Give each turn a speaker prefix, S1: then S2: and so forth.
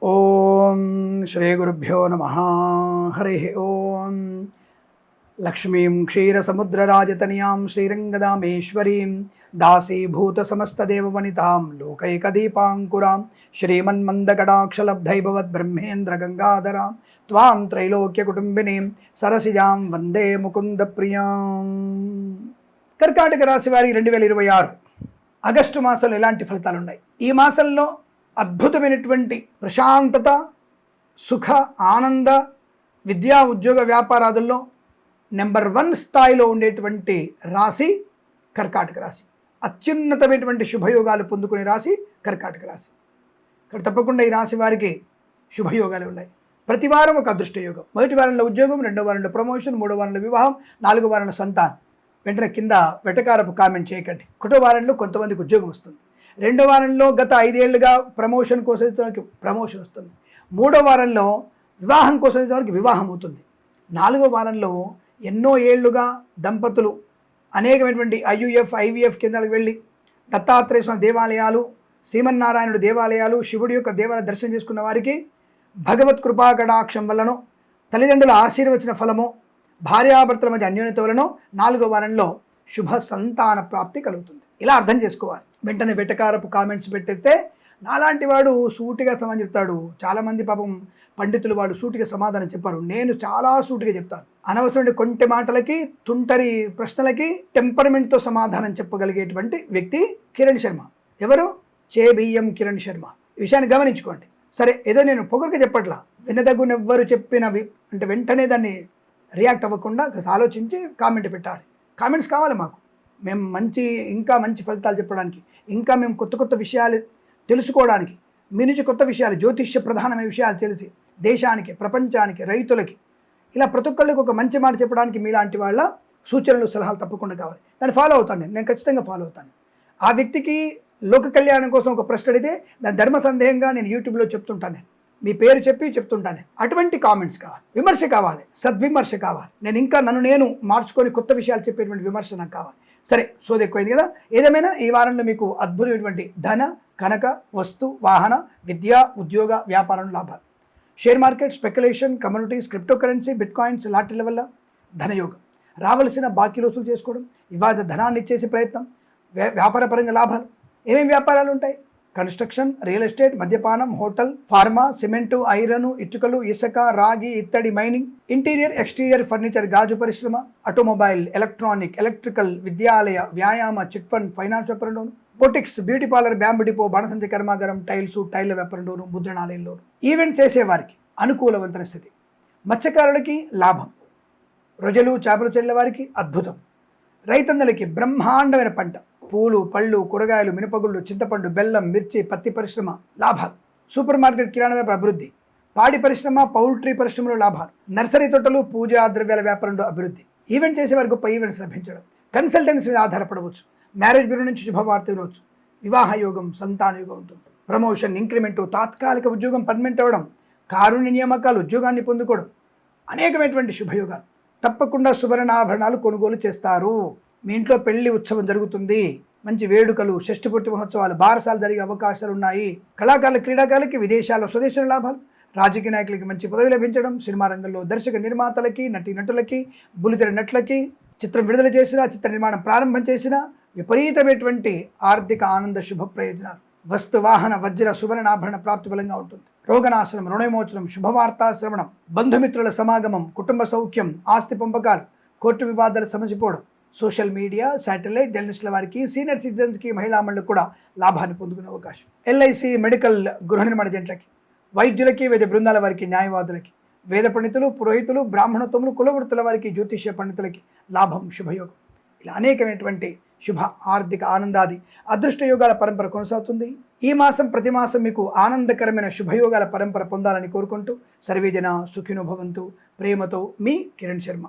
S1: ఓం శ్రీ గురుభ్యో నమః. హరి ఓం. లక్ష్మీం క్షీరసముద్రరాజతనయాం శ్రీరంగదామేశ్వరీం దాసీభూత సమస్తదేవవనితాం లోకైకదీపాంకురాం శ్రీమన్మందకటాక్షలబ్ధైభవద్బ్రహ్మేంద్రగంగాధరాం త్వాం త్రైలోక్యకుటుంబినీం సరసిజాం వందే ముకుందప్రియాం. కర్కాటక రాశి వారి 2026 ఆగస్టు మాసంలో ఎలాంటి ఫలితాలు ఉన్నాయి? ఈ మాసంలో అద్భుతమైనటువంటి ప్రశాంతత, సుఖ, ఆనంద, విద్యా, ఉద్యోగ, వ్యాపారాదుల్లో నెంబర్ 1 స్థాయిలో ఉండేటువంటి రాశి కర్కాటక రాశి. అత్యున్నతమైనటువంటి శుభయోగాలు పొందుకునే రాశి కర్కాటక రాశి. ఇక్కడ తప్పకుండా ఈ రాశి వారికి శుభయోగాలు ఉన్నాయి. ప్రతి వారం ఒక అదృష్ట యోగం. మొదటి వారంలో ఉద్యోగం, రెండో వారంలో ప్రమోషన్, మూడో వారంలో వివాహం, నాలుగో వారంలో సంతానం. వెంటనే కింద వెటకారపు కామెంట్ చేయకండి. ఒకటో వారంలో కొంతమందికి ఉద్యోగం వస్తుంది. రెండో వారంలో గత 5 ఏళ్లుగా ప్రమోషన్ కోసం ప్రమోషన్ వస్తుంది. మూడో వారంలో వివాహం కోసం వివాహం అవుతుంది. నాలుగో వారంలో ఎన్నో ఏళ్లుగా దంపతులు అనేకమైనటువంటి IVF కేంద్రాలకు వెళ్ళి దత్తాత్రేయ స్వామి దేవాలయాలు, శ్రీమన్నారాయణుడు దేవాలయాలు, శివుడి యొక్క దేవాలయ దర్శనం చేసుకున్న వారికి భగవత్ కృపా కటాక్షం వలనో, తల్లిదండ్రుల ఆశీర్వచన ఫలమో, భార్యాభర్తల మధ్య అన్యోన్యత వలనో నాలుగో వారంలో శుభ సంతాన ప్రాప్తి కలుగుతుంది. ఇలా అర్థం చేసుకోవాలి. వెంటనే వెటకారపు కామెంట్స్ పెట్టేస్తే నాలాంటి వాడు సూటిగా సమాధానం చెప్తాడు. చాలామంది పాపం పండితులు వాళ్ళు సూటిగా సమాధానం చెప్పారు. నేను చాలా సూటిగా చెప్తాను. అనవసరమైన కొంటె మాటలకి, తుంటరి ప్రశ్నలకి టెంపర్మెంట్తో సమాధానం చెప్పగలిగేటువంటి వ్యక్తి కిరణ్ శర్మ. ఎవరు? బియ్యం కిరణ్ శర్మ. ఈ విషయాన్ని గమనించుకోండి. సరే, ఏదో నేను పొగరుగా చెప్పట్లా, వినదగునెవ్వరు చెప్పినవి అంటే వెంటనే దాన్ని రియాక్ట్ అవ్వకుండా ఆలోచించి కామెంట్ పెట్టాలి. కామెంట్స్ కావాలి మాకు. మేము ఇంకా మంచి ఫలితాలు చెప్పడానికి, ఇంకా మేము కొత్త కొత్త విషయాలు తెలుసుకోవడానికి, మీ నుంచి కొత్త విషయాలు, జ్యోతిష్య ప్రధానమైన విషయాలు తెలిసి దేశానికి, ప్రపంచానికి, రైతులకి ఇలా ప్రతి ఒక్కళ్ళకి ఒక మంచి మాట చెప్పడానికి మీలాంటి వాళ్ళ సూచనలు, సలహాలు తప్పకుండా కావాలి. దాన్ని ఫాలో అవుతాను. నేను ఖచ్చితంగా ఫాలో అవుతాను. ఆ వ్యక్తికి లోక కళ్యాణం కోసం ఒక ప్రశ్న అడిగితే దాని ధర్మ సందేహంగా నేను యూట్యూబ్లో చెప్తుంటాను. మీ పేరు చెప్పి చెప్తుంటాను. అటువంటి కామెంట్స్ కావాలి, విమర్శ కావాలి, సద్విమర్శ కావాలి. నేను ఇంకా నన్ను నేను మార్చుకొని కొత్త విషయాలు చెప్పేటువంటి విమర్శ నాకు కావాలి. సరే, సోది ఎక్కువైంది కదా. ఏదేమైనా ఈ వారంలో మీకు అద్భుతమైనటువంటి ధన, కనక, వస్తు, వాహన, విద్య, ఉద్యోగ, వ్యాపారం లాభాలు. Share market, speculation, communities, crypto currency, bitcoins, లాటరీల వల్ల ధనయోగం. రావలసిన బాకీలు వసూలు చేసుకోవడం, ఇవాళ ధనాన్ని ఇచ్చేసే ప్రయత్నం, వ్యాపారపరంగా లాభాలు. ఏమేమి వ్యాపారాలు ఉంటాయి? కన్స్ట్రక్షన్, రియల్ ఎస్టేట్, మద్యపానం, హోటల్, ఫార్మా, సిమెంటు, ఐరన్, ఇటుకలు, ఇసుక, రాగి, ఇత్తడి, మైనింగ్, ఇంటీరియర్, ఎక్స్టీరియర్ ఫర్నిచర్, గాజు పరిశ్రమ, ఆటోమొబైల్, ఎలక్ట్రానిక్, ఎలక్ట్రికల్, విద్యాలయ, వ్యాయామ, చిట్ ఫండ్, ఫైనాన్స్ వ్యాపారంలోను, boutiques, beauty parlour, bamboo depot, బాణసంచి కర్మాగారం, టైల్స్, టైళ్ల వ్యాపారంలోను, ముద్రణాలయంలోను. ఈవెంట్ చేసేవారికి అనుకూలవంతన స్థితి. మత్స్యకారులకి లాభం. రొజలు, చేపలు చెల్లె వారికి అద్భుతం. రైతన్నలకి బ్రహ్మాండమైన పంట. పూలు, పళ్ళు, కూరగాయలు, మినపగుళ్ళు, చింతపండు, బెల్లం, మిర్చి, పత్తి పరిశ్రమ లాభాలు. సూపర్ మార్కెట్, కిరాణా వ్యాపార అభివృద్ధి. పాడి పరిశ్రమ, పౌల్ట్రీ పరిశ్రమలో లాభాలు. నర్సరీ తోటలు, పూజా ద్రవ్యాల వ్యాపారంలో అభివృద్ధి. ఈవెంట్ చేసేవారికి గొప్ప ఈవెంట్స్ లభించడం. కన్సల్టెన్సీ మీద ఆధారపడవచ్చు. మ్యారేజ్ బ్యూరో నుంచి శుభవార్త వినవచ్చు. వివాహ యోగం, సంతాన యోగం ఉంటుంది. ప్రమోషన్, ఇంక్రిమెంటు, తాత్కాలిక ఉద్యోగం పర్మనెంట్ అవ్వడం, కారుణ్య నియామకాలు, ఉద్యోగాన్ని పొందుకోవడం, అనేకమైనటువంటి శుభయోగాలు. తప్పకుండా సువర్ణాభరణాలు కొనుగోలు చేస్తారు. మీ ఇంట్లో పెళ్లి ఉత్సవం జరుగుతుంది. మంచి వేడుకలు, షష్ఠపూర్తి మహోత్సవాలు, బారసాలు జరిగే అవకాశాలు ఉన్నాయి. కళాకారుల, క్రీడాకారులకి విదేశాల్లో, స్వదేశంలో లాభాలు. రాజకీయ నాయకులకి మంచి పదవి లభించడం. సినిమా రంగంలో దర్శక నిర్మాతలకి, నటులకి, బుల్లితెర నటులకి, చిత్రం విడుదల చేసిన, చిత్ర నిర్మాణం ప్రారంభం చేసిన విపరీతమైనటువంటి ఆర్థిక ఆనంద శుభ ప్రయోజనాలు. వస్తు, వాహన, వజ్ర, సువర్ణాభరణ ప్రాప్తి బలంగా ఉంటుంది. రోగనాశనం, రుణవిమోచనం, శుభవార్తా శ్రవణం, బంధుమిత్రుల సమాగమం, కుటుంబ సౌఖ్యం, ఆస్తి పంపకాలు, కోర్టు వివాదాలు సమసిపోవడం. సోషల్ మీడియా, శాటిలైట్, జర్నలిస్టుల వారికి, సీనియర్ సిటిజన్స్కి, మహిళా మండలికి కూడా లాభాన్ని పొందుకునే అవకాశం. LIC, మెడికల్, గృహ నిర్మాణ జంటలకి, వైద్యులకి, వైద్య బృందాల వారికి, న్యాయవాదులకి, వేద పండితులు, పురోహితులు, బ్రాహ్మణోత్తములు, కులవృత్తుల వారికి, జ్యోతిష్య పండితులకి లాభం, శుభయోగం. ఇలా అనేకమైనటువంటి శుభ ఆర్థిక ఆనందాది అదృష్ట యోగాల పరంపర కొనసాగుతుంది. ఈ మాసం ప్రతి మాసం మీకు ఆనందకరమైన శుభయోగాల పరంపర పొందాలని కోరుకుంటూ సర్వేజన సుఖినో భవంతు. ప్రేమతో మీ కిరణ్ శర్మ.